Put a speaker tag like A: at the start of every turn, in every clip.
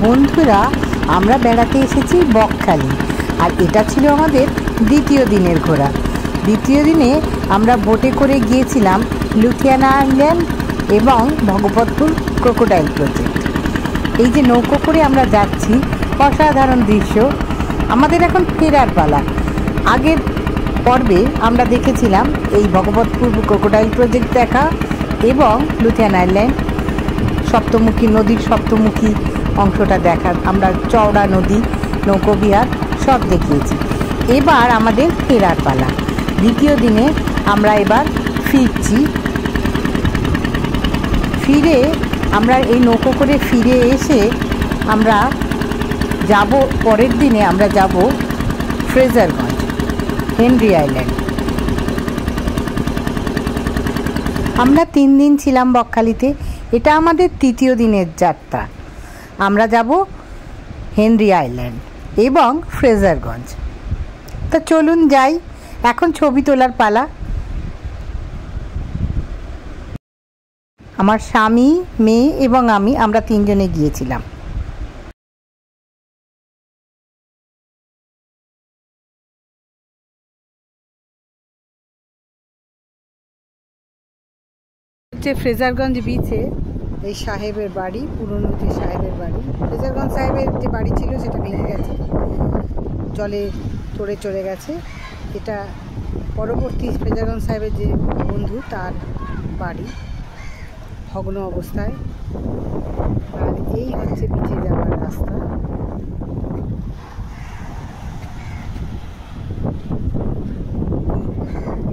A: বন্ধুরা, আমরা বেড়াতে এসেছি বকখালি, আর এটা ছিল আমাদের দ্বিতীয় দিনের ঘোরা। দ্বিতীয় দিনে আমরা বোটে করে গিয়েছিলাম লুধিয়ানা আইল্যান্ড এবং ভগবতপুর ক্রোকোডাইল প্রজেক্ট। এই যে নৌকো করে আমরা যাচ্ছি, অসাধারণ দৃশ্য। আমাদের এখন ফেরার পালা। আগের পর্বে আমরা দেখেছিলাম এই ভগবতপুর ক্রোকোডাইল প্রজেক্ট দেখা এবং লুধিয়ানা আইল্যান্ড, সপ্তমুখী নদীর সপ্তমুখী অংশটা দেখার। আমরা চওড়া নদী, নৌকোবিহার সব দেখিয়েছি। এবার আমাদের ফেরার পালা। দ্বিতীয় দিনে আমরা এবার ফিরছি। ফিরে আমরা এই নৌকো করে ফিরে এসে আমরা যাব, পরের দিনে আমরা যাব ফ্রেজারগঞ্জ, হেনরি আইল্যান্ড। আমরা 3 দিন ছিলাম বকখালিতে। এটা আমাদের তৃতীয় দিনের যাত্রা। আমরা যাব হেনরি আইল্যান্ড এবং ফ্রেজারগঞ্জ। তো চলুন যাই, এখন ছবি তোলার পালা। আমার স্বামী, মেয়ে এবং আমরা 3 জনে গিয়েছিলাম। ফ্রেজারগঞ্জ বিচে এই সাহেবের বাড়ি, পুরনো যে সাহেবের বাড়ি। ফ্রেজারগঞ্জ সাহেবের যে বাড়ি ছিল সেটা ভেঙে গেছে, জলে তোড়ে চলে গেছে। এটা পরবর্তী ফ্রেজারগঞ্জ সাহেবের যে বন্ধু, তার বাড়ি, ভগ্ন অবস্থায়। আর এই হচ্ছে বিচে যাওয়ার রাস্তা।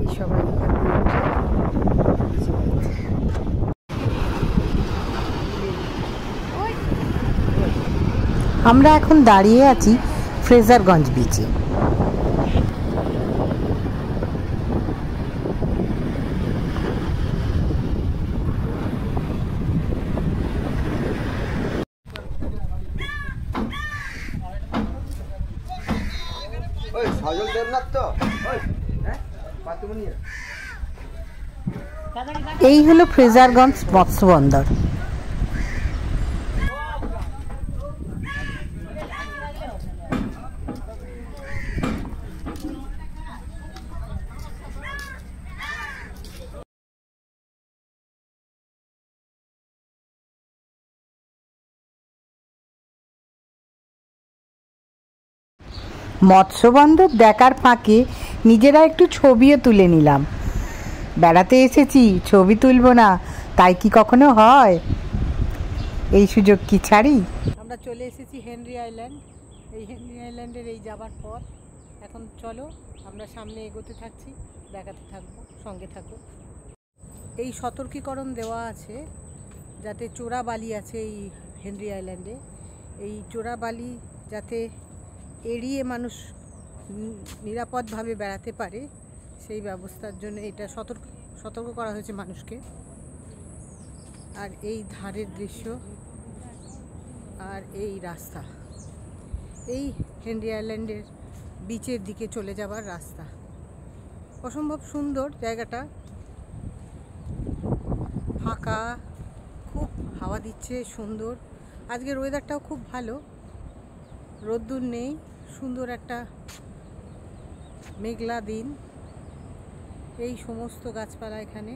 A: এই সবাই আমরা এখন দাঁড়িয়ে আছি ফ্রেজারগঞ্জ বিচে। এই হলো ফ্রেজারগঞ্জ মৎস্য বন্দর। মৎস্য বন্দর দেখার ফাঁকে নিজেরা একটু ছবিও তুলে নিলাম। বেড়াতে এসেছি, ছবি তুলবো না, তাই কি কখনো হয়? এই সুযোগ কি ছাড়ি? আমরা চলে এসেছি হেনরি আইল্যান্ড। এই হেনরি আইল্যান্ডের এই যাবার পথ। এখন চলো আমরা সামনে এগোতে থাকছি, দেখাতে থাকবো, সঙ্গে থাকো। এই সতর্কীকরণ দেওয়া আছে যাতে চোরা বালি আছে এই হেনরি আইল্যান্ডে। এই চোরা বালি যাতে এড়িয়ে মানুষ নিরাপদভাবে বেড়াতে পারে, সেই ব্যবস্থার জন্য এটা সতর্ক করা হয়েছে মানুষকে। আর এই ধারের দৃশ্য আর এই রাস্তা, এই হেনরি আইল্যান্ডের বিচের দিকে চলে যাবার রাস্তা। অসম্ভব সুন্দর জায়গাটা, ফাঁকা, খুব হাওয়া দিচ্ছে, সুন্দর। আজকের ওয়েদারটাও খুব ভালো, রোদ্দুর নেই, সুন্দর একটা মেঘলা দিন। এই সমস্ত গাছপালা এখানে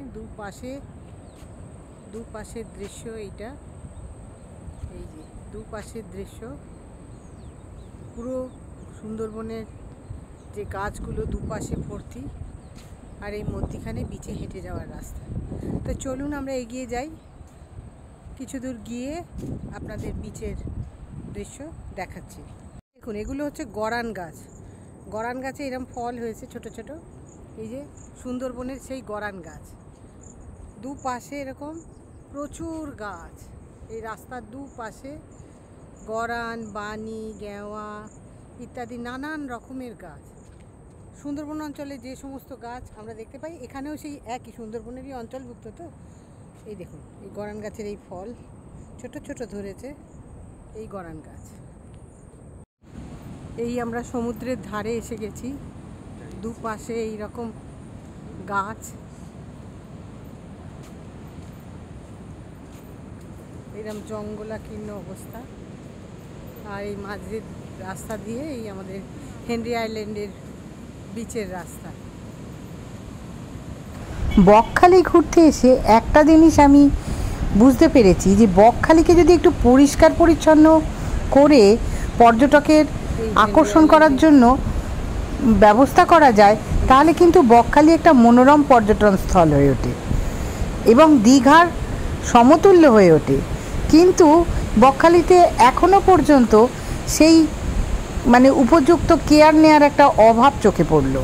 A: দুপাশের দৃশ্য। এইটা, এই যে দুপাশের দৃশ্য, পুরো সুন্দরবনের যে গাছগুলো দুপাশে ভর্তি, আর এই মধ্যিখানে বিচে হেঁটে যাওয়ার রাস্তা। তো চলুন আমরা এগিয়ে যাই, কিছু দূর গিয়ে আপনাদের বিচের দৃশ্য দেখাচ্ছি। দেখুন, এগুলো হচ্ছে গরান গাছ। গরান গাছে এরকম ফল হয়েছে ছোট ছোট। এই যে সুন্দরবনের সেই গরান গাছ, দুপাশে এরকম প্রচুর গাছ। এই রাস্তার দুপাশে গরান, বানি, গেওয়া ইত্যাদি নানান রকমের গাছ। সুন্দরবন অঞ্চলে যে সমস্ত গাছ আমরা দেখতে পাই, এখানেও সেই একই সুন্দরবনেরই অঞ্চলভুক্ত। তো এই দেখুন, এই গরান গাছের এই ফল ছোট ছোট ধরেছে, এই গরান গাছ। এই আমরা সমুদ্রের ধারে এসে গেছি, দুপাশে এই রকম গাছ। এরকম জঙ্গলাকীর্ণ অবস্থা। আর এই মাঝের রাস্তা দিয়ে এই আমাদের হেনরি আইল্যান্ডের বিচের রাস্তা। বকখালি ঘুরতে এসে একটা জিনিস আমি বুঝতে পেরেছি যে বকখালিকে যদি একটু পরিষ্কার পরিচ্ছন্ন করে পর্যটকের আকর্ষণ করার জন্য ব্যবস্থা করা যায় তাহলে কিন্তু বকখালি একটা মনোরম পর্যটন স্থল হয়ে ওঠে এবং দীঘার সমতুল্য হয়ে ওঠে। কিন্তু বকখালিতে এখনো পর্যন্ত সেই মানে উপযুক্ত কেয়ার নেওয়ার একটা অভাব চোখে পড়ল।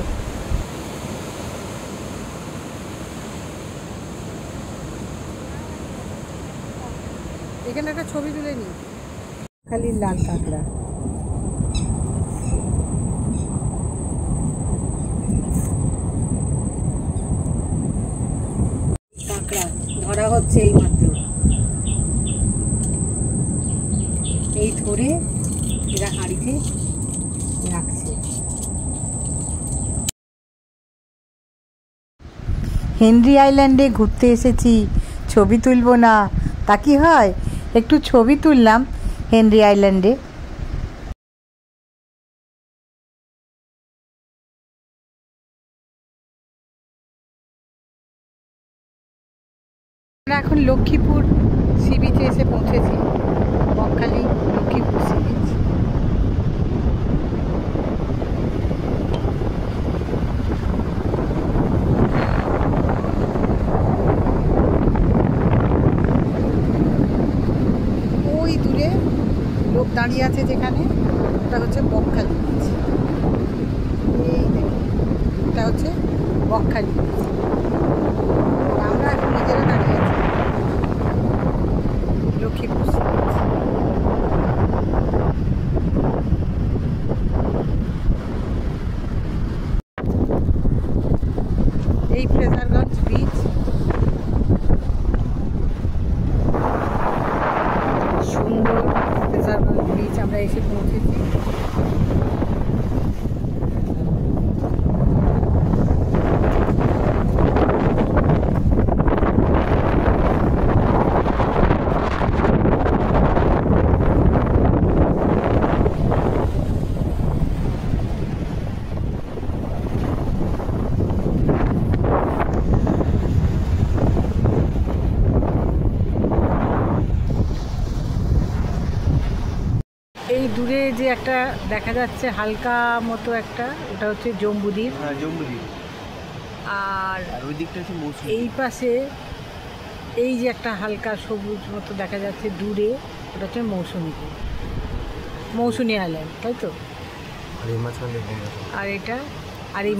A: এখানে একটা ছবি তুলে নিই, খালি লাল কাঁকড়া। কাঁকড়া ধরা হচ্ছে এই মাত্র, এই ধরে এরা হাঁড়িতে রাখছে। হেনরি আইল্যান্ডে ঘুরতে এসেছি, ছবি তুলবো না তা কি হয়? একটু ছবি তুললাম হেনরি আইল্যান্ডে। আমরা এখন লক্ষ্মীপুর সি বিচে এসে পৌঁছেছি, বকখালি লক্ষ্মীপুর সি বিচ। ওই দূরে লোক দাঁড়িয়ে আছে যেখানে, ওটা হচ্ছে বকখালি বিচ। এই দেখুন, এটা হচ্ছে বকখালি বিচ। আমরা এখন নিজেরা দাঁড়িয়ে আছি লক্ষ্মীপুর সি বিচ। এই ফ্রেজারগঞ্জ বিচ, সুন্দর ফ্রেজারগঞ্জ বিচ আমরা এসে পৌঁছেছি। এই দূরে যে একটা দেখা যাচ্ছে হালকা মতো একটা, ওটা হচ্ছে জম্বুদ্বীপ।
B: হ্যাঁ, জম্বুদ্বীপ।
A: আর
B: ওই দিকটা হচ্ছে মৌসুমী।
A: এই পাশে এই যে একটা হালকা সবুজ মতো দেখা যাচ্ছে দূরে, ওটা হচ্ছে মৌসুমী আইল্যান্ড, তাই তো? আর এটা, আর এই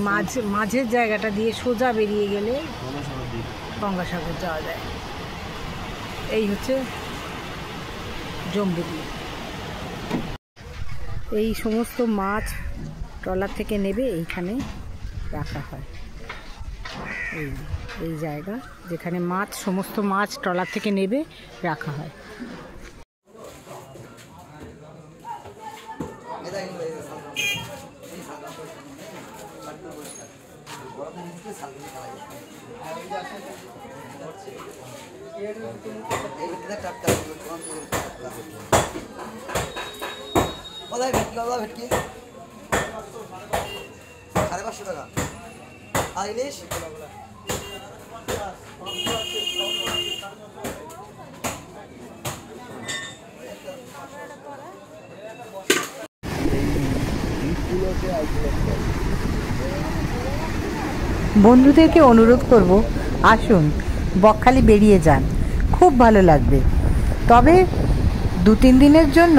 A: মাঝের জায়গাটা দিয়ে সোজা বেরিয়ে গেলে গঙ্গাসাগর যাওয়া যায়। এই হচ্ছে জম্বুদ্বীপ। এই সমস্ত মাছ ট্রলার থেকে নেবে এইখানে রাখা হয়। এই জায়গা যেখানে সমস্ত মাছ ট্রলার থেকে নেবে রাখা হয়।
B: ভেটকি 550 টাকা আর ইলিশ
A: বন্ধুদেরকে অনুরোধ করব, আসুন বকখালি বেরিয়ে যান, খুব ভালো লাগবে। তবে 2-3 দিনের জন্য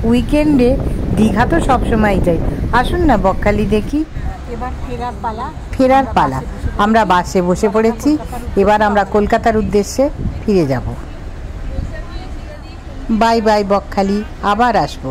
A: উইকেন্ডে দীঘা তো সবসময় যাই, আসুন না বকখালি দেখি। এবার ফেরার পালা। আমরা বাসে বসে পড়েছি, এবার আমরা কলকাতার উদ্দেশ্যে ফিরে যাব। বাই বাই বকখালি, আবার আসবো।